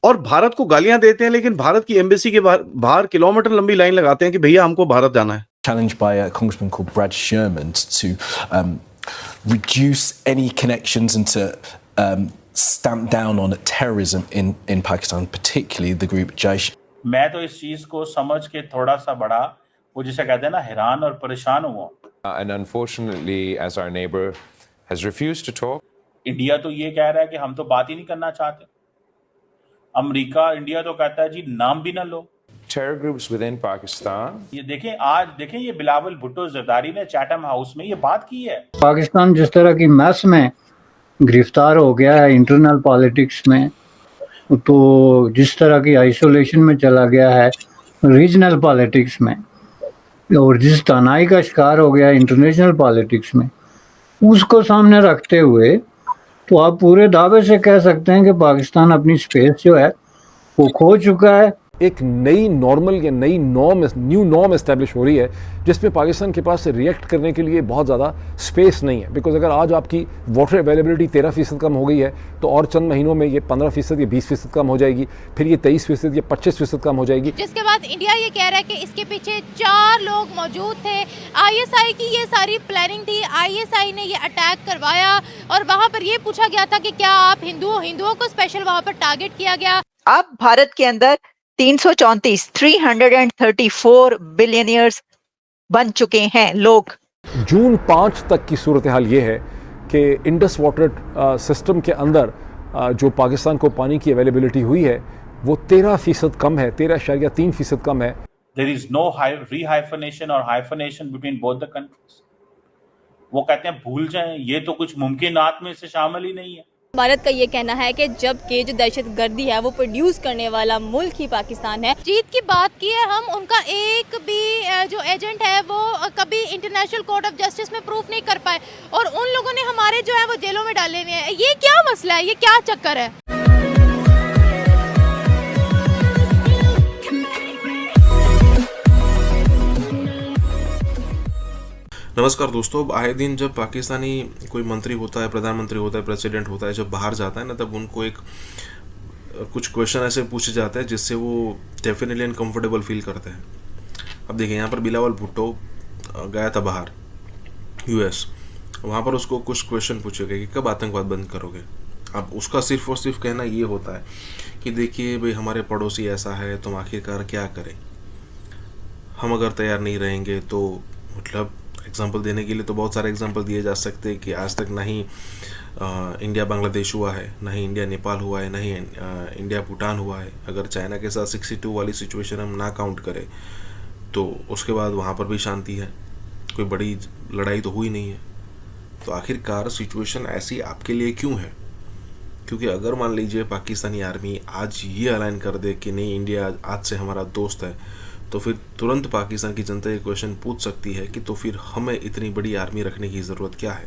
और भारत को गालियां देते हैं, लेकिन भारत की एम्बेसी के बाहर किलोमीटर लंबी लाइन लगाते हैं कि भैया हमको भारत जाना है. Challenged by a congressman called Brad Sherman to reduce any connections and to stamp down on terrorism in Pakistan, particularly the group Jaish. मैं तो इस चीज को समझ के थोड़ा सा बड़ा, वो जिसे कहते हैं ना, हैरान और परेशान हुआ. And unfortunately, as our neighbor has refused to talk. India तो ये कह रहा है कि हम तो बात ही नहीं करना चाहते. अमेरिका, इंडिया तो कहता है जी नाम भी ना लो. Terror groups within Pakistan. ये देखें, आज देखें, ये बिलावल भुट्टो जरदारी ने चैटम हाउस में ये बात की है. पाकिस्तान जिस तरह की मैस में गिरफ्तार हो गया है इंटरनल पॉलिटिक्स में, तो जिस तरह की आइसोलेशन में चला गया है रीजनल पॉलिटिक्स में, और जिस तनाई का शिकार हो गया है इंटरनेशनल पॉलिटिक्स में, उसको सामने रखते हुए तो आप पूरे दावे से कह सकते हैं कि पाकिस्तान अपनी स्पेस जो है वो खो चुका है. एक नई नॉर्मल या नई न्यू नॉर्म एस्टेब्लिश हो रही है जिसमें पाकिस्तान के पास रिएक्ट करने के लिए बहुत ज़्यादा स्पेस नहीं है. बिकॉज अगर आज आपकी वाटर अवेलेबिलिटी 13% कम हो गई है तो और चंद महीनों में ये 15% या 20% कम हो जाएगी, फिर ये 23% या 25% कम हो जाएगी. जिसके बाद इंडिया ये कह रहा है कि इसके पीछे 4 लोग मौजूद थे. ISI की ये सारी प्लानिंग थी, ISI ने ये अटैक करवाया और वहाँ पर ये पूछा गया था कि क्या आप हिंदुओं को स्पेशल वहाँ पर टारगेट किया गया. अब भारत के अंदर 334 बिलियनियर्स बन चुके हैं लोग. जून 5 तक की सूरत हाल ये है कि इंडस वाटर सिस्टम के अंदर जो पाकिस्तान को पानी की अवेलेबिलिटी हुई है वो 13% कम है, 13.3% कम है. There is no rehyphenation or hyphenation between both the countries. वो कहते हैं भूल जाएं, ये तो कुछ मुमकिनात में से शामिल ही नहीं है. भारत का ये कहना है कि जबकि जो दहशतगर्दी है वो प्रोड्यूस करने वाला मुल्क ही पाकिस्तान है. जीत की बात की है हम, उनका एक भी जो एजेंट है वो कभी इंटरनेशनल कोर्ट ऑफ जस्टिस में प्रूफ नहीं कर पाए और उन लोगों ने हमारे जो है वो जेलों में डाले हुए हैं. ये क्या मसला है, ये क्या चक्कर है? नमस्कार दोस्तों, आए दिन जब पाकिस्तानी कोई मंत्री होता है, प्रधानमंत्री होता है, प्रेसिडेंट होता है, जब बाहर जाता है ना, तब उनको कुछ क्वेश्चन ऐसे पूछे जाते हैं जिससे वो डेफिनेटली अनकम्फर्टेबल फील करते हैं. अब देखिए, यहाँ पर बिलावल भुट्टो गया था बाहर US. वहाँ पर उसको कुछ क्वेश्चन पूछे गए कि कब आतंकवाद बंद करोगे. अब उसका सिर्फ और सिर्फ कहना ये होता है कि देखिए भाई, हमारे पड़ोसी ऐसा है, तुम आखिरकार क्या करें, हम अगर तैयार नहीं रहेंगे तो. मतलब एग्जांपल देने के लिए तो बहुत सारे एग्जांपल दिए जा सकते हैं कि आज तक ना ही इंडिया बांग्लादेश हुआ है, ना ही इंडिया नेपाल हुआ है, ना ही इंडिया भूटान हुआ है. अगर चाइना के साथ 62 वाली सिचुएशन हम ना काउंट करें तो उसके बाद वहाँ पर भी शांति है, कोई बड़ी लड़ाई तो हुई नहीं है. तो आखिरकार सिचुएशन ऐसी आपके लिए क्यों है? क्योंकि अगर मान लीजिए पाकिस्तानी आर्मी आज ये अलाइन कर दे कि नहीं, इंडिया आज से हमारा दोस्त है, तो फिर तुरंत पाकिस्तान की जनता ये क्वेश्चन पूछ सकती है कि तो फिर हमें इतनी बड़ी आर्मी रखने की ज़रूरत क्या है?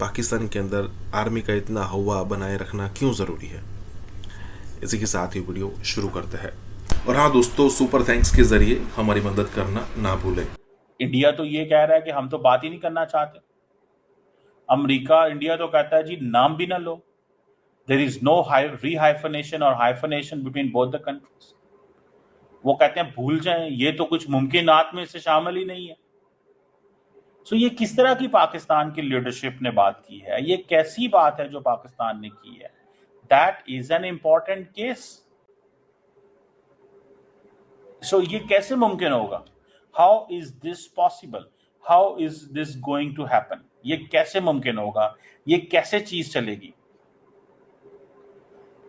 पाकिस्तान के अंदर आर्मी का इतना हवा बनाए रखना क्यों ज़रूरी है? इसी के साथ ही वीडियो शुरू करते हैं. और हाँ दोस्तों, सुपर थैंक्स के ज़रिए हमारी मदद करना ना भूलें. इंडिया तो ये कह रहा है कि हम तो बात ही नहीं करना चाहते. अमेरिका, इंडिया तो कहता है जी नाम भी ना लो. There is no rehyphenation or hyphenation between both the countries. वो कहते हैं भूल जाएं, ये तो कुछ मुमकिनात में से शामिल ही नहीं है. सो ये किस तरह की पाकिस्तान की लीडरशिप ने बात की है? ये कैसी बात है जो पाकिस्तान ने की है? That is an important case. So ये कैसे मुमकिन होगा? How is this possible? How is this going to happen? ये कैसे मुमकिन होगा? ये कैसे चीज चलेगी?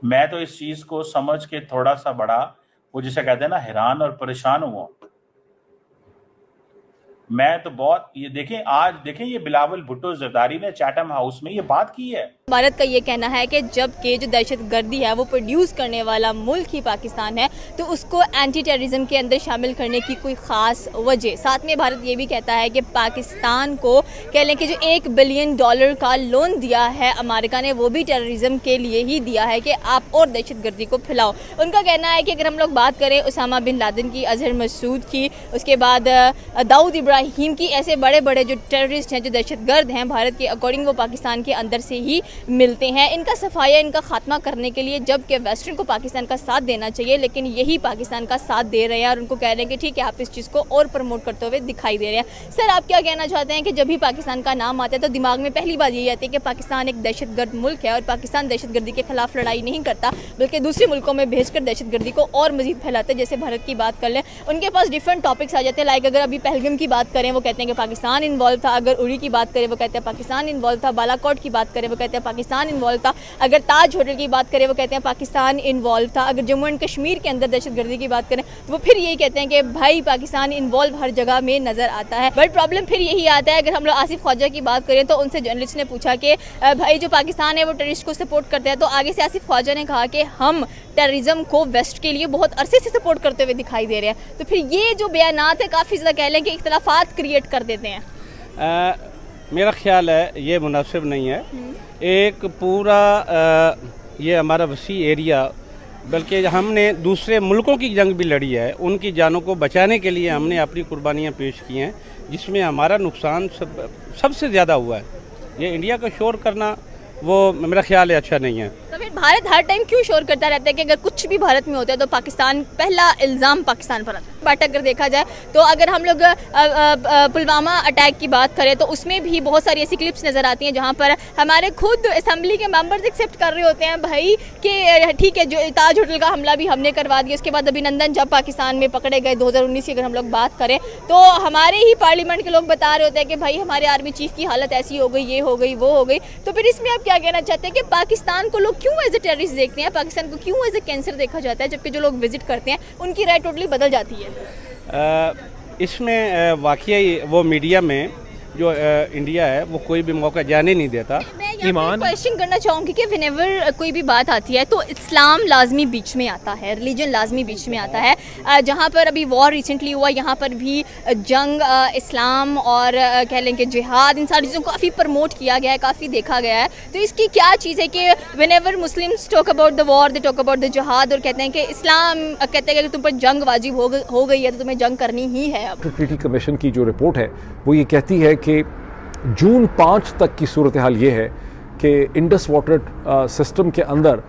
मैं तो इस चीज को समझ के थोड़ा सा बड़ा, वो जिसे कहते हैं ना, हैरान और परेशान हुआ. मैं तो बहुत, ये देखें, आज देखें, ये बिलावल भुट्टो जरदारी ने चैटम हाउस में ये बात की है. भारत का ये कहना है कि जबकि जो दहशतगर्दी है वो प्रोड्यूस करने वाला मुल्क ही पाकिस्तान है, तो उसको एंटी टेररिज्म के अंदर शामिल करने की कोई ख़ास वजह. साथ में भारत ये भी कहता है कि पाकिस्तान को कह लें कि जो $1 बिलियन का लोन दिया है अमेरिका ने, वो भी टेररिज्म के लिए ही दिया है कि आप और दहशतगर्दी को फैलाओ. उनका कहना है कि अगर हम लोग बात करें उसामा बिन लादेन की, अजहर मसूद की, उसके बाद दाऊद इब्राहिम इब्राहिम की ऐसे बड़े बड़े जो टेररिस्ट हैं, जो दहशतगर्द हैं भारत के अकॉर्डिंग, वो पाकिस्तान के अंदर से ही मिलते हैं। इनका सफाया, इनका खात्मा करने के लिए जबकि वेस्टर्न को पाकिस्तान का साथ देना चाहिए, लेकिन यही पाकिस्तान का साथ दे रहे हैं और उनको कह रहे हैं कि ठीक है आप इस चीज़ को और प्रमोट करते हुए दिखाई दे रहे हैं। सर, आप क्या कहना चाहते हैं कि जब भी पाकिस्तान का नाम आता है तो दिमाग में पहली बात यही आती है कि पाकिस्तान एक दहशतगर्द मुल्क है और पाकिस्तान दहशतगर्दी के खिलाफ लड़ाई नहीं करता, बल्कि दूसरे मुल्कों में भेजकर दहशतगर्दी को और मजीद फैलाते हैं। जैसे भारत की बात कर लें, उनके पास डिफरेंट टॉपिक्स आ जाते हैं। लाइक अगर अभी पहलगाम की बात करें, वो कहते हैं कि पाकिस्तान इन्वॉल्व था। अगर उड़ी की बात करें, वो कहते हैं पाकिस्तान इन्वॉल्व था। बालाकोट की बात करें, वो कहते हैं पाकिस्तान इन्वॉल्व था। अगर ताज होटल की बात करें, वो कहते हैं पाकिस्तान इन्वॉल्व था। अगर जम्मू एंड कश्मीर के अंदर दहशतगर्दी की बात करें तो वो फिर यही कहते हैं कि भाई पाकिस्तान इन्वॉल्व हर जगह में नजर आता है। बट प्रॉब्लम फिर यही आता है, अगर हम लोग आसिफ ख्वाजा की बात करें तो उनसे जर्नलिस्ट ने पूछा कि भाई जो पाकिस्तान है वो टेररिस्ट को सपोर्ट करता है, तो आगे से आसिफ ख्वाजा ने कहा कि हम टेररिज्म को वेस्ट के लिए बहुत अरसे से सपोर्ट करते हुए दिखाई दे रहे हैं। तो फिर ये जो बयानात है काफ़ी ज़्यादा कह लें कि इख्तलाफात क्रिएट कर देते हैं। मेरा ख्याल है ये मुनासिब नहीं है। एक पूरा ये हमारा वसी एरिया, बल्कि हमने दूसरे मुल्कों की जंग भी लड़ी है, उनकी जानों को बचाने के लिए हमने अपनी कुर्बानियाँ पेश की हैं, जिसमें हमारा नुकसान सबसे ज़्यादा हुआ है। ये इंडिया का शोर करना वो मेरा ख्याल है अच्छा नहीं है। तो फिर भारत हर टाइम क्यों शोर करता रहता है कि अगर कुछ भी भारत में होता है तो पाकिस्तान, पहला इल्ज़ाम पाकिस्तान पर आता है। बट अगर देखा जाए तो अगर हम लोग पुलवामा अटैक की बात करें तो उसमें भी बहुत सारी ऐसी क्लिप्स नज़र आती हैं जहाँ पर हमारे खुद असम्बली के मेंबर्स एक्सेप्ट कर रहे होते हैं भाई कि ठीक है, जो ताज होटल का हमला भी हमने करवा दिया। उसके बाद अभिनंदन जब पाकिस्तान में पकड़े गए 2019 की अगर हम लोग बात करें तो हमारे ही पार्लियामेंट के लोग बता रहे होते हैं कि भाई हमारे आर्मी चीफ की हालत ऐसी हो गई, ये हो गई, वो हो गई। तो फिर इसमें आप क्या कहना चाहते हैं कि पाकिस्तान को लोग क्यों एज ए टेररिस्ट देखते हैं, पाकिस्तान को क्यों एज ए कैंसर देखा जाता है, जबकि जो लोग विजिट करते हैं उनकी राय टोटली बदल जाती है? इसमें वाकई वो मीडिया में जो इंडिया है वो कोई भी मौका जाने नहीं देता। ईमान क्वेश्चन करना चाहूँगी कि व्हेनेवर कोई भी बात आती है तो इस्लाम लाजमी बीच में आता है, रिलीजन लाजमी बीच में आता है। जहाँ पर अभी वॉर रिसेंटली हुआ, यहाँ पर भी जंग, इस्लाम और कह लें कि जिहाद, इन सारी चीज़ों को काफ़ी प्रमोट किया गया है, काफ़ी देखा गया है। तो इसकी क्या चीज़ है कि whenever Muslims talk about the war, they talk about the जिहाद, और कहते हैं कि इस्लाम कहते हैं कि अगर तुम पर जंग वाजिब हो गई है तो तुम्हें जंग करनी ही है। अब ट्रीटी कमीशन की जो रिपोर्ट है वो ये कहती है कि जून 5 तक की सूरत हाल ये है कि इंडस वाटर सिस्टम के अंदर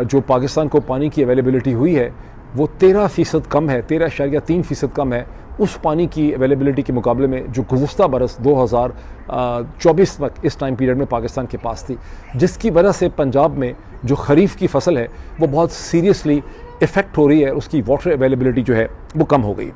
जो पाकिस्तान को पानी की अवेलेबिलिटी हुई है वो 13% कम है, 13.3% कम है उस पानी की अवेलेबिलिटी के मुकाबले में जो गुज़श्ता बरस 2024 तक इस टाइम पीरियड में पाकिस्तान के पास थी, जिसकी वजह से पंजाब में जो खरीफ की फसल है वो बहुत सीरियसली इफ़ेक्ट हो रही है, उसकी वाटर अवेलेबिलिटी जो है वो कम हो गई।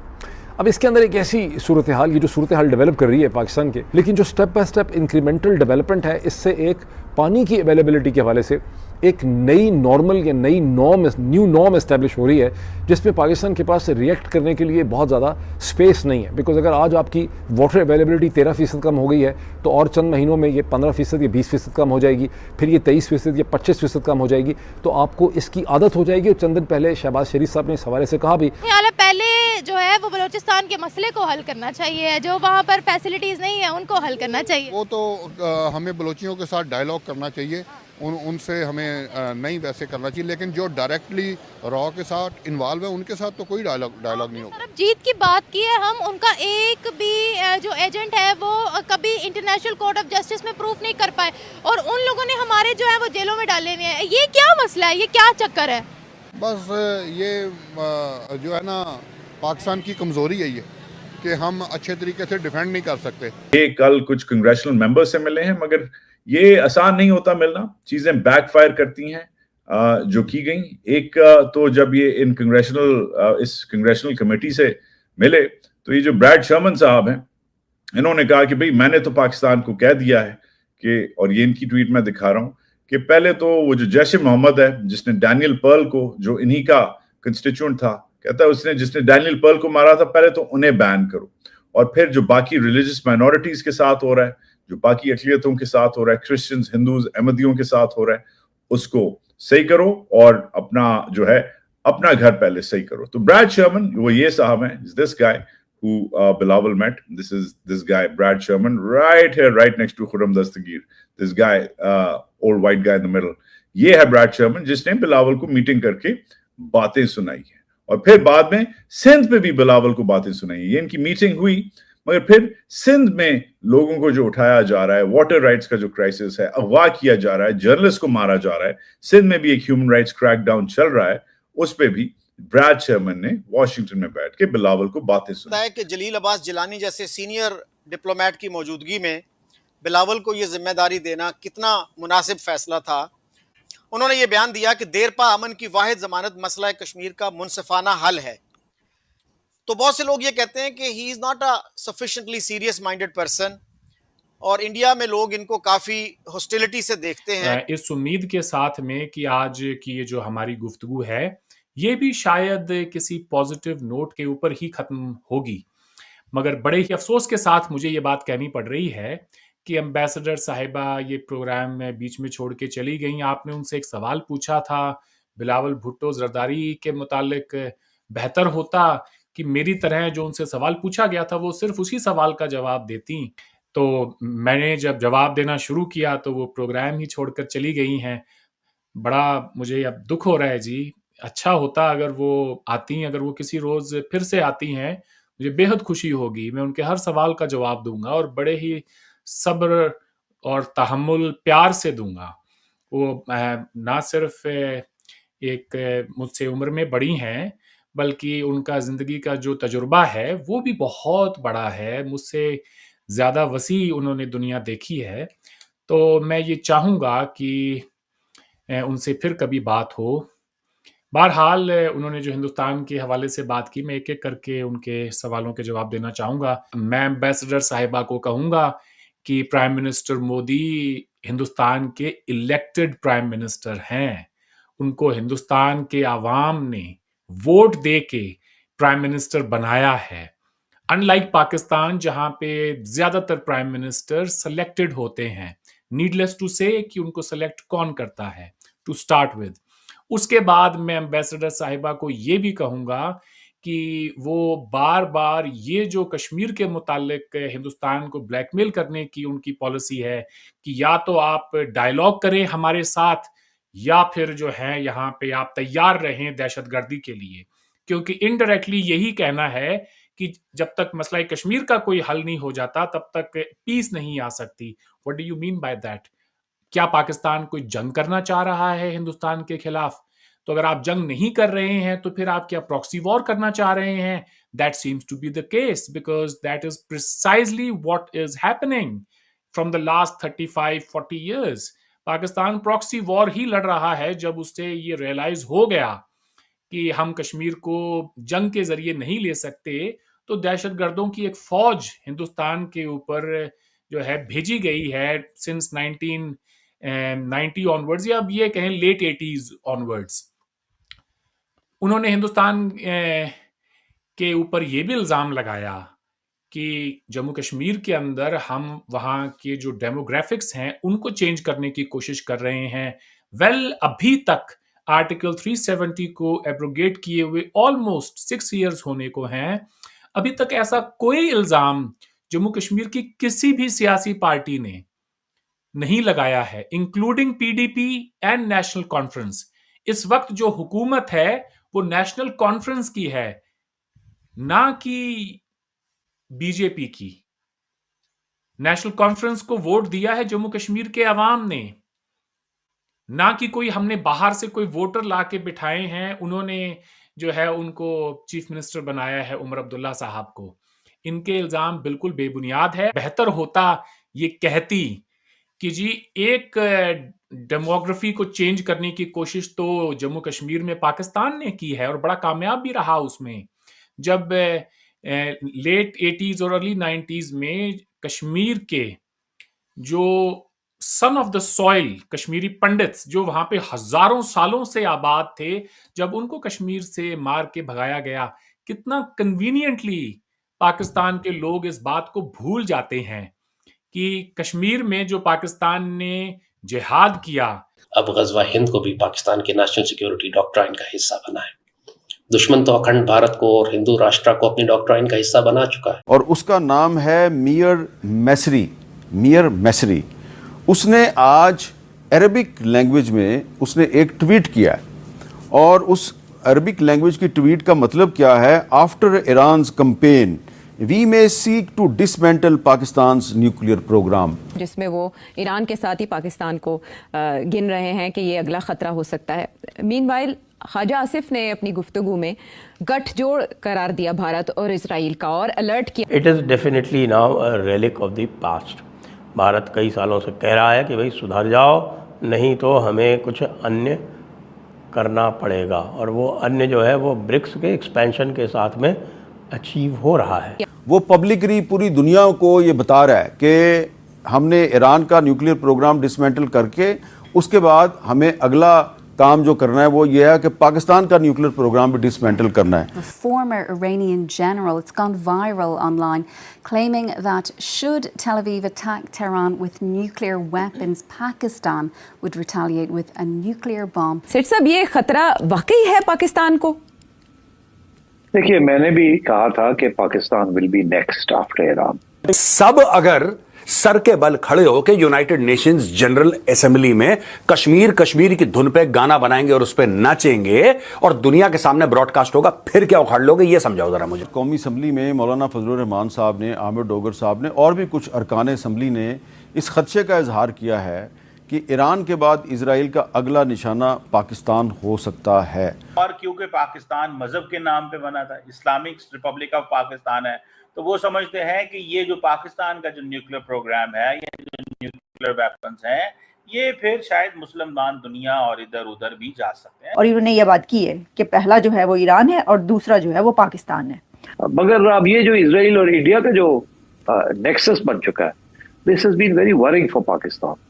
अब इसके अंदर एक ऐसी सूरत हाल, ये जो सूरत हाल डेवलप कर रही है पाकिस्तान के, लेकिन जो step by step incremental development है, इससे एक पानी की अवेलेबिलिटी के हवाले से एक नई नॉर्मल या नई न्यू नॉर्म इस्टेब्लिश हो रही है, जिसमें पाकिस्तान के पास रिएक्ट करने के लिए बहुत ज़्यादा स्पेस नहीं है। बिकॉज अगर आज आपकी वाटर अवेलेबिलिटी 13% कम हो गई है तो और चंद महीनों में ये 15% या 20% कम हो जाएगी, फिर ये 23% या 25% कम हो जाएगी, तो आपको इसकी आदत हो जाएगी। और चंद दिन पहले शहबाज शरीफ साहब ने इस हवाले से कहा भी, पहले जो है वो बलूचिस्तान के मसले को हल करना चाहिए, जो वहाँ पर फैसिलिटीज़ नहीं है उनको हल करना चाहिए। वो तो हमें बलोचियों के साथ डायलॉग करना चाहिए, उनसे हमें नहीं वैसे करना चाहिए, लेकिन जो डायरेक्टली रॉ के साथ इन्वॉल्व है उनके साथ तो कोई डायलॉग नहीं होगा। जीत की बात की है हम, उनका एक भी जो एजेंट है वो कभी इंटरनेशनल कोर्ट ऑफ जस्टिस में प्रूफ नहीं कर पाए, और उन लोगों ने हमारे जो है वो जेलों में डाले हुए हैं। ये क्या मसला है, ये क्या चक्कर है? बस ये जो है ना पाकिस्तान की कमज़ोरी है ये कि हम अच्छे तरीके से डिफेंड नहीं कर सकते। ये कल कुछ कांग्रेचुलर मेंबर से मिले हैं, मगर ये आसान नहीं होता मिलना, चीजें बैकफायर करती हैं जो की गई। एक तो जब ये इस कांग्रेचुलल कमेटी से मिले तो ये जो ब्रैड शर्मन साहब हैं, इन्होंने कहा कि भाई मैंने तो पाकिस्तान को कह दिया है कि, और ये इनकी ट्वीट में दिखा रहा हूं, कि पहले तो वो जो जैश मोहम्मद है जिसने डैनियल पर्ल को, जो इन्हीं का कंस्टिट्यूएंट था, कहता है उसने जिसने डैनियल पर्ल को मारा था, पहले तो उन्हें बैन करो, और फिर जो बाकी रिलीजियस माइनॉरिटीज के साथ हो रहा है, जो बाकी अक़लियतों के साथ हो रहा है, क्रिश्चियंस, हिंदूज, अहमदियों के साथ हो रहा है, उसको सही करो और अपना जो है अपना घर पहले सही करो। तो ब्रैड शर्मन वो ये साहब हैं, this guy who Bilawal met. This is this guy Brad Sherman right here, right next to Khurram Dastagir. This guy, old white guy in the middle. ये है ब्रैड शर्मन जिसने बिलावल को मीटिंग करके बातें सुनाई है, और फिर बाद में सिंध पे भी बिलावल को बातें सुनाई है। ये इनकी मीटिंग हुई मगर फिर सिंध में लोगों को जो उठाया जा रहा है, वाटर राइट्स का जो क्राइसिस है, अगवा किया जा रहा है, जर्नलिस्ट को मारा जा रहा है, सिंध में भी एक ह्यूमन राइट्स क्रैकडाउन चल रहा है, उस पे भी ब्रैड शर्मन ने वॉशिंगटन में बैठ के बिलावल को बातें सुनाई। है कि जलील अब्बास जिलानी जैसे सीनियर डिप्लोमेट की मौजूदगी में बिलावल को ये जिम्मेदारी देना कितना मुनासिब फैसला था। उन्होंने ये बयान दिया कि देरपा अमन की वाहिद जमानत मसला कश्मीर का मुनसिफाना हल है। तो बहुत से लोग ये कहते हैं कि he is not a sufficiently serious minded person, और इंडिया में लोग इनको काफ़ी हॉस्टिलिटी से देखते हैं। इस उम्मीद के साथ में कि आज की ये जो हमारी गुफ्तगू है ये भी शायद किसी पॉजिटिव नोट के ऊपर ही ख़त्म होगी, मगर बड़े ही अफसोस के साथ मुझे ये बात कहनी पड़ रही है कि एम्बेसडर साहिबा ये प्रोग्राम में बीच में छोड़ के चली गई। आपने उनसे एक सवाल पूछा था बिलावल भुट्टो जरदारी के मुतालिक, बेहतर होता कि मेरी तरह जो उनसे सवाल पूछा गया था वो सिर्फ उसी सवाल का जवाब देती। तो मैंने जब जवाब देना शुरू किया तो वो प्रोग्राम ही छोड़कर चली गई हैं। बड़ा मुझे अब दुख हो रहा है जी। अच्छा होता अगर वो आती, अगर वो किसी रोज़ फिर से आती हैं, मुझे बेहद खुशी होगी। मैं उनके हर सवाल का जवाब दूंगा और बड़े ही सब्र और तहम्मुल प्यार से दूंगा। वो ना सिर्फ एक मुझसे उम्र में बड़ी हैं, बल्कि उनका ज़िंदगी का जो तजुर्बा है वो भी बहुत बड़ा है। मुझसे ज़्यादा वसी उन्होंने दुनिया देखी है। तो मैं ये चाहूँगा कि उनसे फिर कभी बात हो। बहरहाल उन्होंने जो हिंदुस्तान के हवाले से बात की, मैं एक-एक करके उनके सवालों के जवाब देना चाहूँगा। मैं एम्बेसडर साहिबा को कहूँगा कि प्राइम मिनिस्टर मोदी हिंदुस्तान के इलेक्टेड प्राइम मिनिस्टर हैं। उनको हिंदुस्तान के अवाम ने वोट दे के प्राइम मिनिस्टर बनाया है। अनलाइक पाकिस्तान जहाँ पे ज़्यादातर प्राइम मिनिस्टर सेलेक्टेड होते हैं। नीडलेस टू से कि उनको सेलेक्ट कौन करता है टू स्टार्ट विद। उसके बाद मैं एम्बेसडर साहिबा को ये भी कहूँगा कि वो बार बार ये जो कश्मीर के मुतालिक हिंदुस्तान को ब्लैकमेल करने की उनकी पॉलिसी है कि या तो आप डायलॉग करें हमारे साथ या फिर जो है यहाँ पे आप तैयार रहें दहशतगर्दी के लिए, क्योंकि इनडायरेक्टली यही कहना है कि जब तक मसला कश्मीर का कोई हल नहीं हो जाता तब तक पीस नहीं आ सकती। What do you mean by that? क्या पाकिस्तान कोई जंग करना चाह रहा है हिंदुस्तान के खिलाफ? तो अगर आप जंग नहीं कर रहे हैं तो फिर आप क्या प्रॉक्सी वॉर करना चाह रहे हैं? That seems to be the case because that is precisely what is happening from the last 35-40 years. Pakistan proxy war ही लड़ रहा है जब उससे ये रियलाइज हो गया कि हम कश्मीर को जंग के जरिए नहीं ले सकते, तो दहशतगर्दों की एक फौज हिंदुस्तान के ऊपर जो है भेजी गई है सिंस 1990 ऑनवर्ड्स, या अब ये कहें लेट 80s ऑनवर्ड्स। उन्होंने हिंदुस्तान के ऊपर ये भी इल्ज़ाम लगाया कि जम्मू कश्मीर के अंदर हम वहाँ के जो डेमोग्राफिक्स हैं उनको चेंज करने की कोशिश कर रहे हैं। वेल, अभी तक आर्टिकल 370 को एब्रोगेट किए हुए ऑलमोस्ट 6 इयर्स होने को हैं। अभी तक ऐसा कोई इल्ज़ाम जम्मू कश्मीर की किसी भी सियासी पार्टी ने नहीं लगाया है, including PDP and national conference. इस वक्त जो हुकूमत है वो नेशनल कॉन्फ्रेंस की है, ना कि बीजेपी की। नेशनल कॉन्फ्रेंस को वोट दिया है जम्मू कश्मीर के अवाम ने, ना कि कोई हमने बाहर से कोई वोटर ला के बिठाए हैं। उन्होंने जो है उनको चीफ मिनिस्टर बनाया है उमर अब्दुल्ला साहब को। इनके इल्ज़ाम बिल्कुल बेबुनियाद है। बेहतर होता ये कहती कि जी एक डेमोग्राफी को चेंज करने की कोशिश तो जम्मू कश्मीर में पाकिस्तान ने की है और बड़ा कामयाब भी रहा उसमें। जब लेट 80s और अर्ली 90s में कश्मीर के जो son of the soil Kashmiri pandits जो वहां पे हजारों सालों से आबाद थे, जब उनको कश्मीर से मार के भगाया गया, कितना कन्वीनियंटली पाकिस्तान के लोग इस बात को भूल जाते हैं कि कश्मीर में जो पाकिस्तान ने जिहाद किया, अब गज़वा हिंद को भी पाकिस्तान के नेशनल सिक्योरिटी डॉक्ट्राइन का हिस्सा बना है। दुश्मन तो अखंड भारत को और हिंदू राष्ट्र को अपनी डॉक्ट्राइन का हिस्सा बना चुका है। और उसका नाम है मियर मैसरी। उसने आज अरबिक लैंग्वेज में उसने एक ट्वीट किया है, और उस अरबिक लैंग्वेज की ट्वीट का मतलब क्या है? After Iran's campaign we may seek to dismantle Pakistan's nuclear program. जिसमें वो ईरान के साथ ही पाकिस्तान को गिन रहे हैं कि ये अगला खतरा हो सकता है। मीनवाइल ख्वाजा आसिफ ने अपनी गुफ्तगू में गठजोड़ करार दिया भारत और इजराइल का और अलर्ट किया। It is definitely now a relic of the past. Bharat कई सालों से कह रहा है कि भाई सुधर जाओ, नहीं तो हमें कुछ अन्य करना पड़ेगा, और वो अन्य जो है वो ब्रिक्स के एक्सपेंशन के साथ में अचीव हो रहा है। वो पब्लिकली पूरी दुनिया को ये बता रहा है कि हमने ईरान का न्यूक्लियर प्रोग्राम डिसमेंटल करके उसके बाद हमें अगला काम जो करना है वो ये है कि पाकिस्तान का न्यूक्लियर प्रोग्राम भी डिसमेंटल करना है। The former Iranian general, it's gone viral online, claiming that should Tel Aviv attack Tehran with nuclear weapons, Pakistan would retaliate with a nuclear bomb. सेठ साहब, ये खतरा वाकई है पाकिस्तान को? देखिए, मैंने भी कहा था कि Pakistan will be next after Iran. सब अगर सर के बल खड़े होकर यूनाइटेड नेशंस जनरल असेंबली में कश्मीर कश्मीर की धुन पे गाना बनाएंगे और उस पर नाचेंगे और दुनिया के सामने ब्रॉडकास्ट होगा, फिर क्या उखाड़ लोगे? ये समझाओ जरा मुझे। कौमी असम्बली में मौलाना फजलुर रहमान साहब ने, आमिर डोगर साहब ने और भी कुछ अरकान असम्बली ने इस खदशे का इजहार किया है कि ईरान के बाद इजराइल का अगला निशाना पाकिस्तान हो सकता है। और क्योंकि पाकिस्तान मजहब के नाम पे बना था, इस्लामिक रिपब्लिक ऑफ पाकिस्तान है, तो वो समझते हैं कि ये जो पाकिस्तान का जो न्यूक्लियर प्रोग्राम है, ये जो न्यूक्लियर वेपन्स हैं, ये फिर शायद मुसलमान दुनिया और इधर उधर भी जा सकते हैं। और इन्होंने ये बात की है कि पहला जो है वो ईरान है और दूसरा जो है वो पाकिस्तान है। मगर अब ये जो इजराइल और इंडिया का जो नेक्सस बन चुका है, this has been very worrying for Pakistan.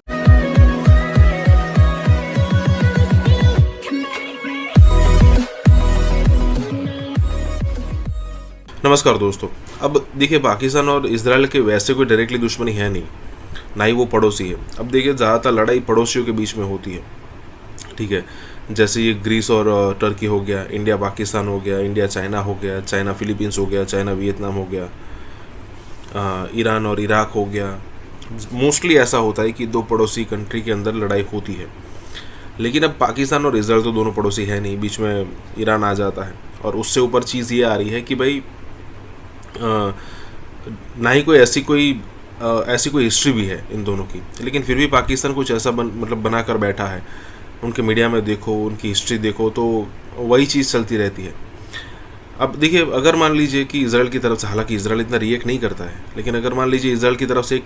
नमस्कार दोस्तों। अब देखिए, पाकिस्तान और इजराइल के वैसे कोई डायरेक्टली दुश्मनी है नहीं, ना ही वो पड़ोसी है। अब देखिए, ज़्यादातर लड़ाई पड़ोसियों के बीच में होती है, ठीक है। जैसे ये ग्रीस और टर्की हो गया, इंडिया पाकिस्तान हो गया, इंडिया चाइना हो गया, चाइना फिलीपींस हो गया, चाइना वियतनाम हो गया, ईरान और इराक हो गया। मोस्टली ऐसा होता है कि दो पड़ोसी कंट्री के अंदर लड़ाई होती है। लेकिन अब पाकिस्तान और इजराइल तो दोनों पड़ोसी है नहीं, बीच में ईरान आ जाता है। और उससे ऊपर चीज़ ये आ रही है कि भाई ना ही कोई ऐसी कोई हिस्ट्री भी है इन दोनों की, लेकिन फिर भी पाकिस्तान कुछ ऐसा बना कर बैठा है। उनके मीडिया में देखो, उनकी हिस्ट्री देखो, तो वही चीज़ चलती रहती है। अब देखिए, अगर मान लीजिए कि इजराइल की तरफ से, हालांकि इजराइल इतना रिएक्ट नहीं करता है, लेकिन अगर मान लीजिए इजराइल की तरफ से एक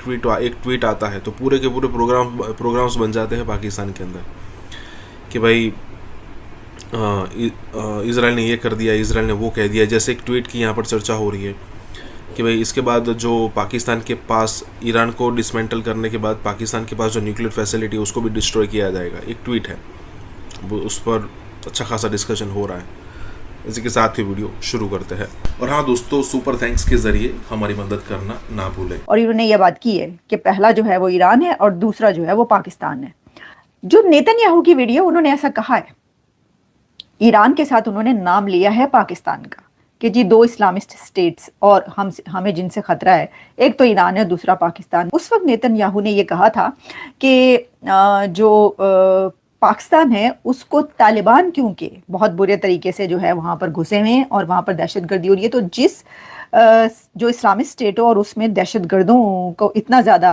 ट्वीट आता है, तो पूरे के पूरे प्रोग्राम्स बन जाते हैं पाकिस्तान के अंदर कि भाई इजराइल ने ये कर दिया, इजराइल ने वो कह दिया। जैसे एक ट्वीट की यहाँ पर चर्चा हो रही है कि भाई इसके बाद जो पाकिस्तान के पास, ईरान को डिसमेंटल करने के बाद पाकिस्तान के पास जो न्यूक्लियर फैसिलिटी है उसको भी डिस्ट्रॉय किया जाएगा। एक ट्वीट है वो, उस पर अच्छा खासा डिस्कशन हो रहा है। इसी के साथ ही वीडियो शुरू करते हैं। और हाँ दोस्तों, सुपर थैंक्स के जरिए हमारी मदद करना ना भूलें। और इन्होंने ये बात की है कि पहला जो है वो ईरान है और दूसरा जो है वो पाकिस्तान है। जो नेतन्याहू की वीडियो, उन्होंने ऐसा कहा है, ईरान के साथ उन्होंने नाम लिया है पाकिस्तान का कि जी दो इस्लामिस्ट स्टेट्स और हमें जिनसे खतरा है, एक तो ईरान है, दूसरा पाकिस्तान। उस वक्त नेतन्याहू ने ये कहा था कि जो पाकिस्तान है उसको तालिबान क्योंकि बहुत बुरे तरीके से जो है वहाँ पर घुसे हुए हैं और वहाँ पर दहशतगर्दी हो रही है, तो जिस जो इस्लामिक स्टेट हो और उसमें दहशतगर्दों को इतना ज़्यादा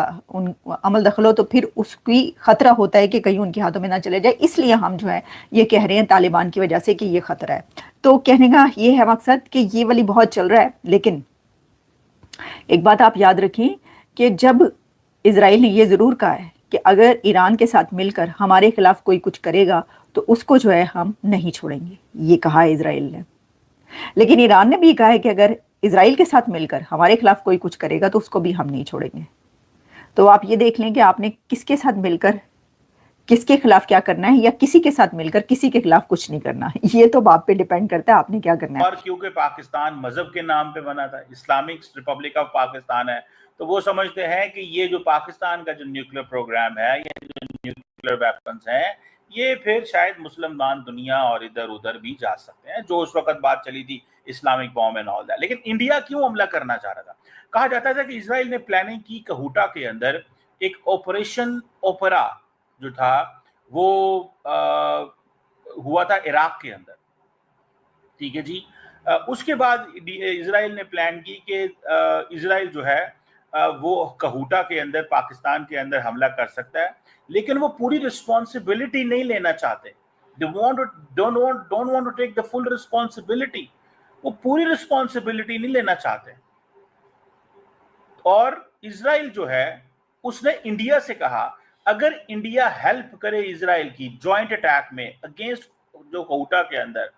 अमल दखल हो, तो फिर उसकी ख़तरा होता है कि कहीं उनके हाथों में ना चले जाए। इसलिए हम जो है ये कह रहे हैं तालिबान की वजह से कि ये ख़तरा है। तो कहने का ये है मकसद कि ये वाली बहुत चल रहा है। लेकिन एक बात आप याद रखें कि जब इजराइल ने ये ज़रूर कहा है कि अगर ईरान के साथ मिलकर हमारे खिलाफ कोई कुछ करेगा तो उसको जो है हम नहीं छोड़ेंगे, ये कहा है इजराइल ने। लेकिन ईरान ने भी कहा है कि अगर इजराइल के साथ मिलकर हमारे खिलाफ कोई कुछ करेगा तो उसको भी हम नहीं छोड़ेंगे। तो आप ये देख लें कि आपने किसके साथ मिलकर किसके खिलाफ क्या करना है, या किसी के साथ मिलकर किसी के खिलाफ कुछ नहीं करना है। ये तो बाप पे डिपेंड करता है आपने क्या करना है। और क्योंकि पाकिस्तान मजहब के नाम पे बना था, इस्लामिक रिपब्लिक ऑफ पाकिस्तान है, तो वो समझते हैं कि ये जो पाकिस्तान का जो न्यूक्लियर प्रोग्राम है, ये जो न्यूक्लियर वेपन्स हैं, ये फिर शायद मुसलमान दुनिया और इधर उधर भी जा सकते हैं, जो उस वक्त बात चली थी Islamic bomb and all that. लेकिन इंडिया क्यों हमला करना चाह रहा था? कहा जाता था कि इजराइल ने प्लानिंग की कहूटा के अंदर एक ऑपरेशन ओपेरा जो था वो हुआ था इराक के अंदर, ठीक है जी। उसके बाद इजराइल ने प्लान की कि इजराइल जो है वो कहूटा के अंदर, पाकिस्तान के अंदर हमला कर सकता है, लेकिन वो पूरी रिस्पॉन्सिबिलिटी नहीं लेना चाहते। don't want to take the full responsibility। वो पूरी रिस्पॉन्सिबिलिटी नहीं लेना चाहते। और इजराइल जो है उसने इंडिया से कहा अगर इंडिया हेल्प करे इजराइल की जॉइंट अटैक में अगेंस्ट जो कहूटा के अंदर,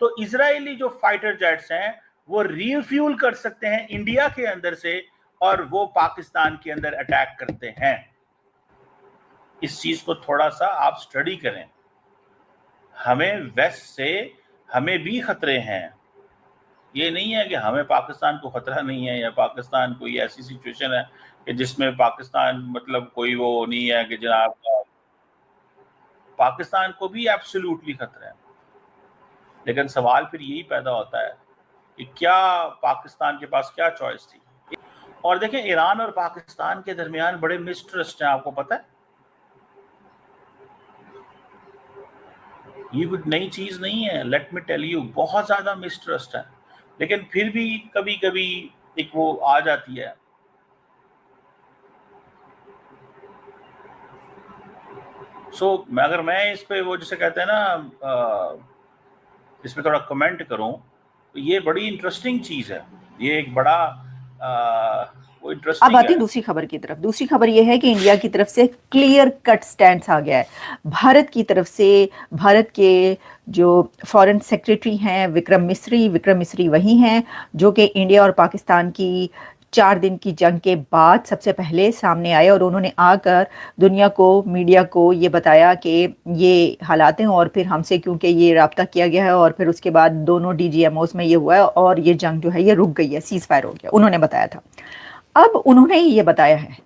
तो इजरायली जो फाइटर जेट्स हैं वो रिफ्यूल कर सकते हैं इंडिया के अंदर से और वो पाकिस्तान के अंदर अटैक करते हैं। इस चीज को थोड़ा सा आप स्टडी करें। हमें वेस्ट से हमें भी खतरे हैं। ये नहीं है कि हमें पाकिस्तान को खतरा नहीं है या पाकिस्तान कोई ऐसी सिचुएशन है कि जिसमें पाकिस्तान मतलब कोई वो नहीं है कि जनाब, पाकिस्तान को भी एब्सोल्युटली खतरा है। लेकिन सवाल फिर यही पैदा होता है कि क्या पाकिस्तान के पास क्या चॉइस थी। और देखें, ईरान और पाकिस्तान के दरमियान बड़े मिसट्रस्ट हैं, आपको पता है। ये कुछ नई चीज नहीं है, लेट मी टेल यू, बहुत ज्यादा मिसट्रस्ट है। लेकिन फिर भी कभी कभी एक वो आ जाती है। अगर मैं इस पे वो जिसे कहते हैं ना, इस पे थोड़ा कमेंट करूं, तो ये बड़ी इंटरेस्टिंग चीज है। ये एक बड़ा वो इंटरेस्टिंग। अब आती है दूसरी खबर की तरफ। दूसरी खबर यह है कि इंडिया की तरफ से क्लियर कट स्टैंड आ गया है भारत की तरफ से। भारत के जो फॉरेन सेक्रेटरी हैं विक्रम मिस्री वही हैं जो कि इंडिया और पाकिस्तान की 4 दिन की जंग के बाद सबसे पहले सामने आए और उन्होंने आकर दुनिया को, मीडिया को ये बताया कि ये हालात हैं और फिर हमसे क्योंकि ये राब्ता किया गया है और फिर उसके बाद दोनों DGMOs में ये हुआ है और ये जंग जो है ये रुक गई है, सीज फायर हो गया, उन्होंने बताया था। अब उन्होंने ये बताया है,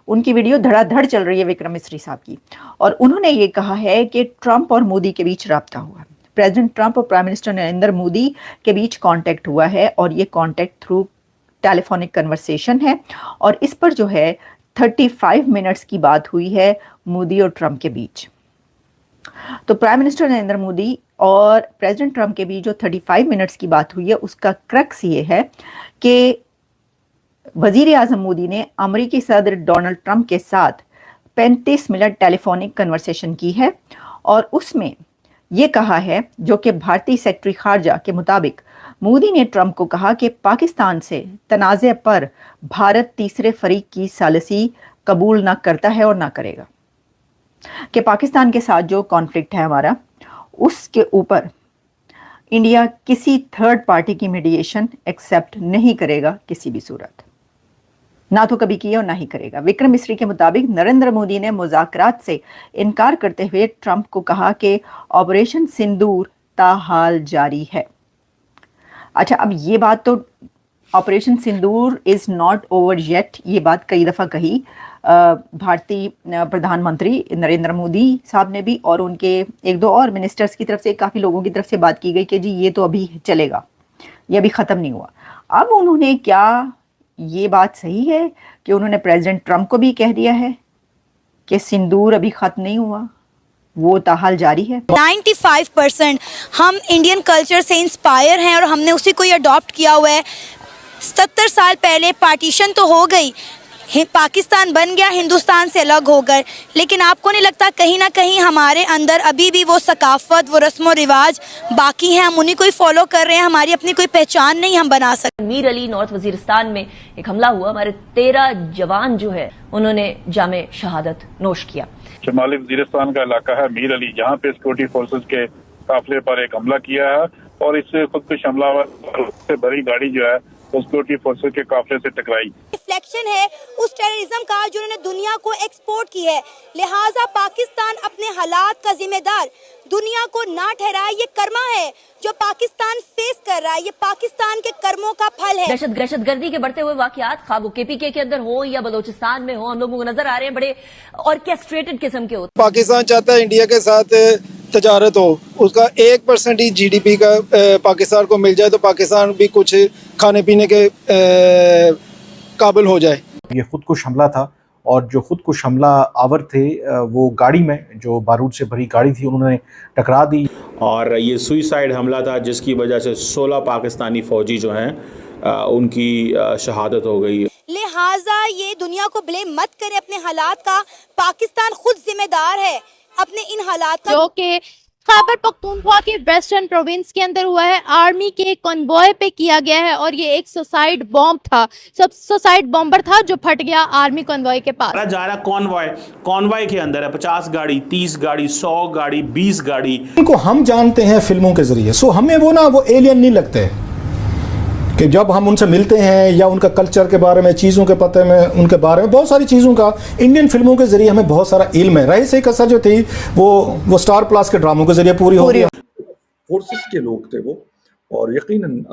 उनकी वीडियो धड़ाधड़ चल रही है विक्रम मिस्री साहब की, और उन्होंने ये कहा है कि ट्रंप और मोदी के बीच राब्ता हुआ, प्रेसिडेंट ट्रंप और प्राइम मिनिस्टर नरेंद्र मोदी के बीच कांटेक्ट हुआ है और ये कांटेक्ट थ्रू टेलीफोनिक कन्वर्सेशन है और इस पर जो है 35 मिनट्स की बात हुई है मोदी और ट्रंप के बीच। तो प्राइम मिनिस्टर नरेंद्र मोदी और प्रेसिडेंट ट्रंप के बीच जो 35 मिनट्स की बात हुई है उसका क्रक्स ये है कि वजीर आजम मोदी ने अमेरिकी सदर डोनाल्ड ट्रंप के साथ 35 मिनट टेलीफोनिक कन्वर्सेशन की है और उसमें ये कहा है, जो कि भारतीय सेक्रेटरी खारजा के मुताबिक मोदी ने ट्रंप को कहा कि पाकिस्तान से तनाज़े पर भारत तीसरे फरीक की सालिसी कबूल ना करता है और ना करेगा, कि पाकिस्तान के साथ जो कॉन्फ्लिक्ट है हमारा उसके ऊपर इंडिया किसी थर्ड पार्टी की मीडिएशन एक्सेप्ट नहीं करेगा किसी भी सूरत, ना तो कभी किया और ना ही करेगा। विक्रम मिस्री के मुताबिक नरेंद्र मोदी ने मुज़ाकरात से इनकार करते हुए ट्रंप को कहा कि ऑपरेशन सिंदूर ताहाल जारी है। अच्छा, अब ये बात तो operation Sindoor is not over yet, ये बात कई दफ़ा कही भारतीय प्रधानमंत्री नरेंद्र मोदी साहब ने भी, और उनके 1-2 और मिनिस्टर्स की तरफ से, काफ़ी लोगों की तरफ से बात की गई कि जी ये तो अभी चलेगा, ये अभी ख़त्म नहीं हुआ। अब उन्होंने क्या ये बात सही है कि उन्होंने प्रेसिडेंट ट्रंप को भी कह दिया है कि सिंदूर अभी ख़त्म नहीं हुआ, वो ताहाल जारी है। 95% हम इंडियन कल्चर से इंस्पायर हैं और हमने उसी को ही अडॉप्ट किया हुआ है। 70 साल पहले पार्टीशन तो हो गई, पाकिस्तान बन गया, हिंदुस्तान से अलग हो गए, लेकिन आपको नहीं लगता कहीं ना कहीं हमारे अंदर अभी भी वो सकाफत, वो रस्म व रिवाज बाकी हैं, हम उन्हीं को ही फॉलो कर रहे हैं, हमारी अपनी कोई पहचान नहीं हम बना सकते। मीर अली नॉर्थ वजीरिस्तान में एक हमला हुआ, हमारे 13 जवान जो है उन्होंने जामे शहादत नोश किया। शुमाली वजीरिस्तान का इलाका है मीर अली, जहाँ पे सिक्योरिटी फोर्सेज के काफिले पर एक हमला किया है और इससे खुदकुश हमलावर से भरी गाड़ी जो है सिक्योरिटी फोर्सेज के काफिले से टकराई। रिफ्लेक्शन है उस टेररिज्म का जो उन्होंने दुनिया को एक्सपोर्ट की है, लिहाजा पाकिस्तान अपने हालात का जिम्मेदार दुनिया को ना ठहराए। ये कर्मा है जो पाकिस्तान फेस कर रहा है, ये पाकिस्तान के कर्मों का फल है। दहशतगर्दी के बढ़ते हुए वाकयात खा वो KPK के अंदर हो या बलोचिस्तान में हो, हम लोगों को नजर आ रहे हैं बड़े ऑर्केस्ट्रेटेड किस्म के होते। पाकिस्तान चाहता है इंडिया के साथ तजारत हो, उसका 1% ही GDP का पाकिस्तान को मिल जाए तो पाकिस्तान भी कुछ खाने पीने के काबिल हो जाए। ये खुदकुश हमला था और जो खुदकुश हमला आवर थे वो गाड़ी में जो बारूद से भरी गाड़ी थी उन्होंने टकरा दी और ये सुइसाइड हमला था जिसकी वजह से 16 पाकिस्तानी फ़ौजी जो हैं उनकी शहादत हो गई। लिहाजा ये दुनिया को ब्लेम मत करें अपने हालात का, पाकिस्तान खुद जिम्मेदार है अपने इन हालात का, जो कि खैबर पख्तूनख्वा के वेस्टर्न प्रोविंस के अंदर हुआ है। आर्मी के कॉन्वॉय पे किया गया है और ये एक सुसाइड बॉम्ब था, सुसाइड बॉम्बर था जो फट गया आर्मी कॉन्वॉय के पास। जा रहा कॉन्वॉय के अंदर है 50 गाड़ी, 30 गाड़ी, 100 गाड़ी, 20 गाड़ी। इनको हम जानते हैं फिल्मों के जरिए, सो हमें वो एलियन नहीं लगते कि जब हम उनसे मिलते हैं या उनका कल्चर के बारे में, चीज़ों के पते में, उनके बारे में बहुत सारी चीज़ों का इंडियन फिल्मों के जरिए हमें बहुत सारा इल्म है। रईस एक असर जो थी वो स्टार प्लस के ड्रामों के जरिए पूरी हो रही है। फोर्सेस के लोग थे वो, और यकीनन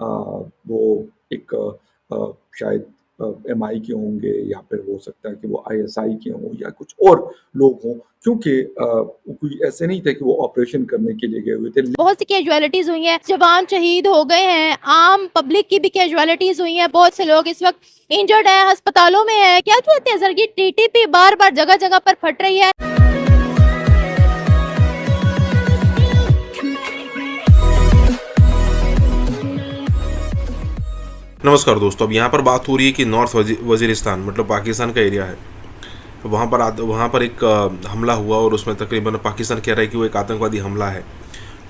वो एक शायद MI के होंगे या फिर हो सकता है कि वो ISI के हों या कुछ और लोग हों, क्योंकि कोई ऐसे नहीं थे कि वो ऑपरेशन करने के लिए गए हुए थे। बहुत सी कैजुअलिटीज हुई हैं, जवान शहीद हो गए हैं, आम पब्लिक की भी कैजुअलिटीज हुई हैं, बहुत से लोग इस वक्त इंजर्ड हैं, अस्पतालों में हैं। क्या कहते हैं सर, ये TTP बार बार जगह जगह पर फट रही है। नमस्कार दोस्तों, अब यहाँ पर बात हो रही है कि नॉर्थ वजीरिस्तान मतलब पाकिस्तान का एरिया है, वहाँ पर एक हमला हुआ और उसमें तकरीबन पाकिस्तान कह रहा है कि वो एक आतंकवादी हमला है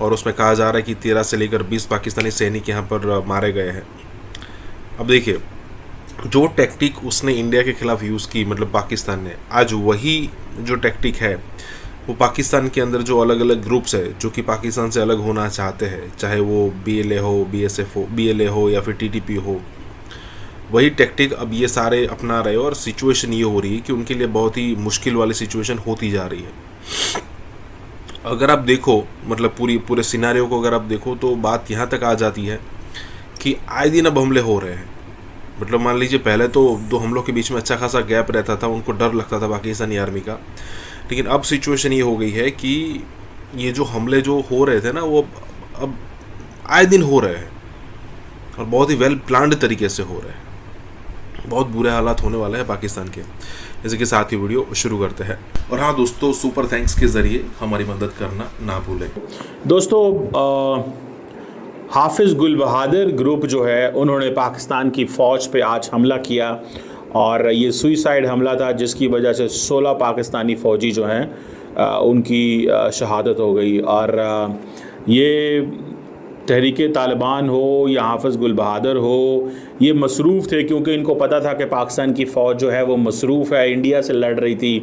और उसमें कहा जा रहा है कि 13 से लेकर 20 पाकिस्तानी सैनिक यहाँ पर मारे गए हैं। अब देखिए, जो टैक्टिक उसने इंडिया के खिलाफ यूज़ की मतलब पाकिस्तान ने, आज वही जो टैक्टिक है वो पाकिस्तान के अंदर जो अलग अलग ग्रुप्स है जो कि पाकिस्तान से अलग होना चाहते हैं, चाहे वो BLA हो, BSF हो, BLA हो या फिर TTP हो, वही टैक्टिक अब ये सारे अपना रहे हो और सिचुएशन ये हो रही है कि उनके लिए बहुत ही मुश्किल वाली सिचुएशन होती जा रही है। अगर आप देखो मतलब पूरे सिनारियो को अगर आप देखो तो बात यहाँ तक आ जाती है कि आए दिन अब हमले हो रहे हैं। मतलब मान लीजिए पहले तो दो हमलों के बीच में अच्छा खासा गैप रहता था, उनको डर लगता था पाकिस्तानी आर्मी का, लेकिन अब सिचुएशन ये हो गई है कि ये जो हमले जो हो रहे थे ना वो अब आए दिन हो रहे हैं और बहुत ही वेल प्लान्ड तरीके से हो रहे हैं। बहुत बुरे हालात होने वाले हैं पाकिस्तान के। जैसे कि साथ ही वीडियो शुरू करते हैं। और हाँ दोस्तों, सुपर थैंक्स के ज़रिए हमारी मदद करना ना भूलें। दोस्तों, हाफिज़ गुल बहादुर ग्रुप जो है उन्होंने पाकिस्तान की फ़ौज पे आज हमला किया और ये सुइसाइड हमला था जिसकी वजह से 16 पाकिस्तानी फ़ौजी जो हैं उनकी शहादत हो गई। और ये तहरीक तालिबान हो या हाफिज़ गुल बहादुर हो, ये मसरूफ़ थे क्योंकि इनको पता था कि पाकिस्तान की फ़ौज जो है वो मसरूफ़ है, इंडिया से लड़ रही थी,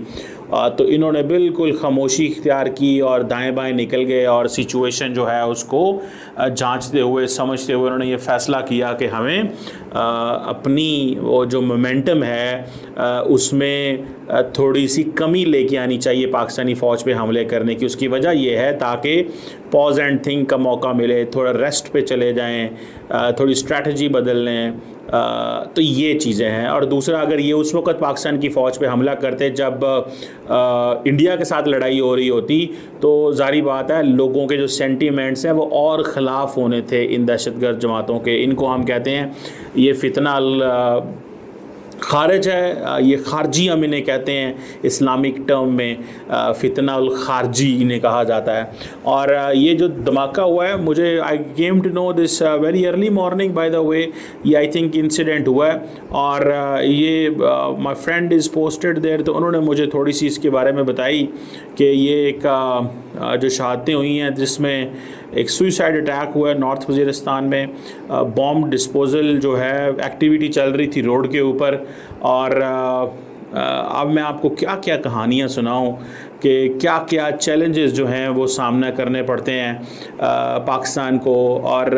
तो इन्होंने बिल्कुल खामोशी इख्तियार की और दाएं बाएं निकल गए और सिचुएशन जो है उसको जांचते हुए समझते हुए उन्होंने ये फ़ैसला किया कि हमें अपनी वो जो मोमेंटम है उसमें थोड़ी सी कमी लेके आनी चाहिए पाकिस्तानी फ़ौज पे हमले करने की। उसकी वजह ये है ताकि पॉज एंड थिंक का मौका मिले, थोड़ा रेस्ट पे चले जाएं, थोड़ी स्ट्रैटेजी बदल लें, तो ये चीज़ें हैं। और दूसरा, अगर ये उस वक़्त पाकिस्तान की फ़ौज पे हमला करते जब इंडिया के साथ लड़ाई हो रही होती तो जारी बात है लोगों के जो सेंटीमेंट्स हैं वो और ख़िलाफ़ होने थे इन दहशतगर्द जमातों के। इनको हम कहते हैं ये फितना खारिज है, ये खारजी हम इन्हें कहते हैं, इस्लामिक टर्म में फितना उल खारजी इन्हें कहा जाता है। और ये जो धमाका हुआ है, मुझे I came to know this very early morning by the way, ये आई थिंक इंसिडेंट हुआ है और ये my friend is posted there, तो उन्होंने मुझे थोड़ी सी इसके बारे में बताई कि ये एक जो शहादतें हुई हैं जिसमें एक सुइसाइड अटैक हुआ है नॉर्थ वज़ीरिस्तान में, बॉम्ब डिस्पोजल जो है एक्टिविटी चल रही थी रोड के ऊपर। और अब मैं आपको क्या क्या कहानियाँ सुनाऊं कि क्या क्या चैलेंजेस जो हैं वो सामना करने पड़ते हैं पाकिस्तान को। और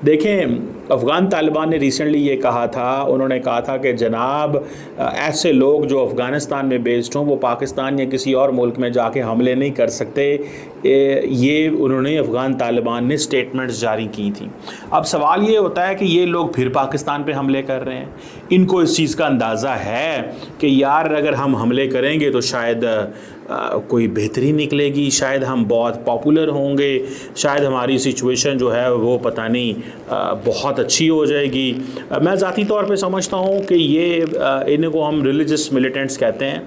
देखें, अफ़गान तालिबान ने रिसेंटली ये कहा था, उन्होंने कहा था कि जनाब ऐसे लोग जो अफ़गानिस्तान में बेस्ड हों वो पाकिस्तान या किसी और मुल्क में जाके हमले नहीं कर सकते। ये उन्होंने अफ़गान तालिबान ने स्टेटमेंट्स जारी की थी। अब सवाल ये होता है कि ये लोग फिर पाकिस्तान पे हमले कर रहे हैं, इनको इस चीज़ का अंदाज़ा है कि यार अगर हम हमले करेंगे तो शायद कोई बेहतरी निकलेगी, शायद हम बहुत पॉपुलर होंगे, शायद हमारी सिचुएशन जो है वो पता नहीं बहुत अच्छी हो जाएगी। मैं ज़ाती तौर पे समझता हूँ कि ये इनको हम रिलीजियस मिलिटेंट्स कहते हैं।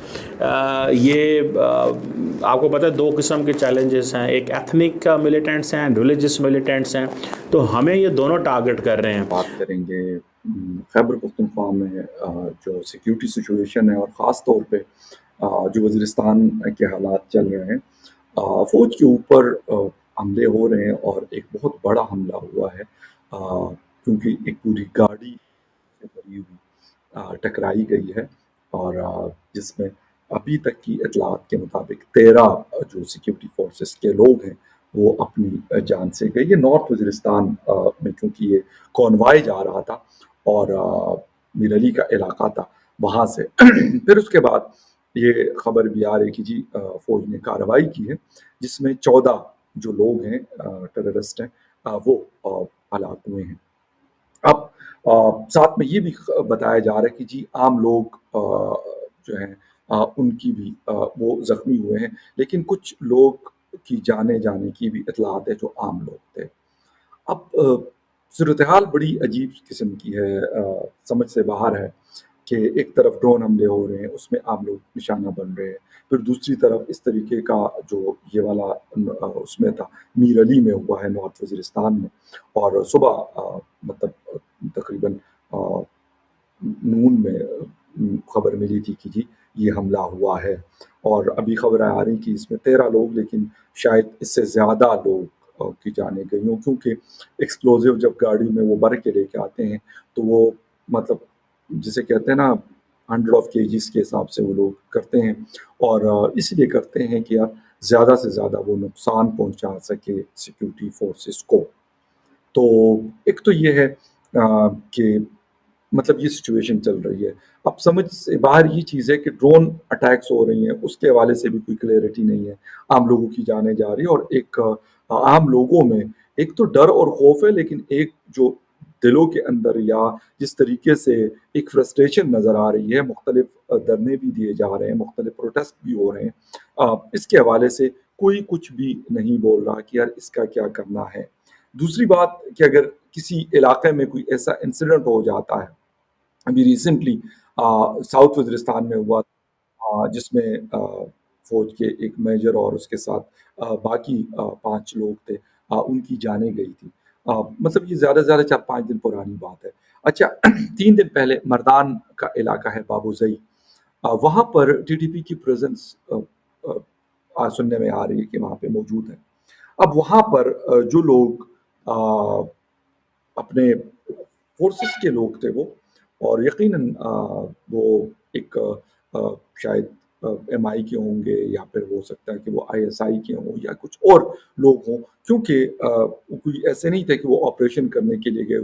ये आपको पता है 2 किस्म के चैलेंजेस हैं, एक एथनिक मिलिटेंट्स हैं, रिलीजियस मिलिटेंट्स हैं, तो हमें ये दोनों टारगेट कर रहे हैं। बात करेंगे खैबर पख्तूनख्वा में जो सिक्योरिटी सिचुएशन है और ख़ास तौर पे जो वज़ीरिस्तान के हालात चल रहे हैं, फ़ौज के ऊपर हमले हो रहे हैं और एक बहुत बड़ा हमला हुआ है क्योंकि एक पूरी गाड़ी से भरी हुई टकराई गई है और जिसमें अभी तक की इतलात के मुताबिक 13 जो सिक्योरिटी फोर्सेस के लोग हैं वो अपनी जान से गए। ये नॉर्थ वज़ीरिस्तान में क्योंकि ये कॉन्वॉय जा रहा था और मीर अली का इलाका था वहाँ से फिर उसके बाद ये खबर भी आ रही कि जी फ़ौज ने कार्रवाई की है जिसमें 14 जो लोग हैं टेररिस्ट हैं वो हलाक हुए हैं। अब साथ में ये भी बताया जा रहा है कि जी आम लोग जो हैं उनकी भी वो ज़ख्मी हुए हैं, लेकिन कुछ लोग की जाने की भी इतलात है जो आम लोग थे। अब सूरत-ए-हाल बड़ी अजीब किस्म की है, समझ से बाहर है कि एक तरफ ड्रोन हमले हो रहे हैं, उसमें आम लोग निशाना बन रहे हैं, फिर दूसरी तरफ इस तरीके का जो ये वाला उसमें था मीर अली में हुआ है नॉर्थ वज़ीरिस्तान में, और सुबह मतलब तकरीबन नून में खबर मिली थी कि जी ये हमला हुआ है और अभी खबरें आ रही कि इसमें 13 लोग, लेकिन शायद इससे ज़्यादा लोग की जाने गई हों क्योंकि एक्सप्लोजिव जब गाड़ी में वो भर के लेके आते हैं तो वो मतलब जिसे कहते हैं ना 100 ऑफ केजीज़ के हिसाब से वो लोग करते हैं और इसलिए करते हैं कि यार ज़्यादा से ज़्यादा वो नुकसान पहुंचा सके सिक्योरिटी फोर्सेस को। तो एक तो ये है कि मतलब ये सिचुएशन चल रही है। अब समझ से बाहर ये चीज़ है कि ड्रोन अटैक्स हो रही हैं, उसके हवाले से भी कोई क्लैरिटी नहीं है। आम लोगों की जाने जा रही है और एक आम लोगों में एक तो डर और खौफ है, लेकिन एक जो दिलों के अंदर या जिस तरीके से एक फ्रस्ट्रेशन नज़र आ रही है, मुख्तलिफ धरने भी दिए जा रहे हैं, मुख्तलिफ प्रोटेस्ट भी हो रहे हैं। इसके हवाले से कोई कुछ भी नहीं बोल रहा कि यार इसका क्या करना है। दूसरी बात कि अगर किसी इलाके में कोई ऐसा इंसिडेंट हो जाता है, अभी रिसेंटली साउथ वज़ीरिस्तान में हुआ जिसमें फ़ौज के एक मेजर और उसके साथ बाकी 5 लोग थे, उनकी जानें गई थी। मतलब ये ज़्यादा से ज़्यादा 4-5 दिन पुरानी बात है। अच्छा 3 दिन पहले मर्दान का इलाका है बाबूज़ई, वहाँ पर टीटीपी की प्रेजेंस सुनने में आ रही है कि वहाँ पे मौजूद है। अब वहाँ पर जो लोग अपने फोर्सेस के लोग थे वो, और यकीनन वो एक शायद एमआई के होंगे या फिर हो सकता है कि वो आईएसआई के हों या कुछ और लोग हों, क्योंकि कोई ऐसे नहीं थे कि वो ऑपरेशन करने के लिए गए हुए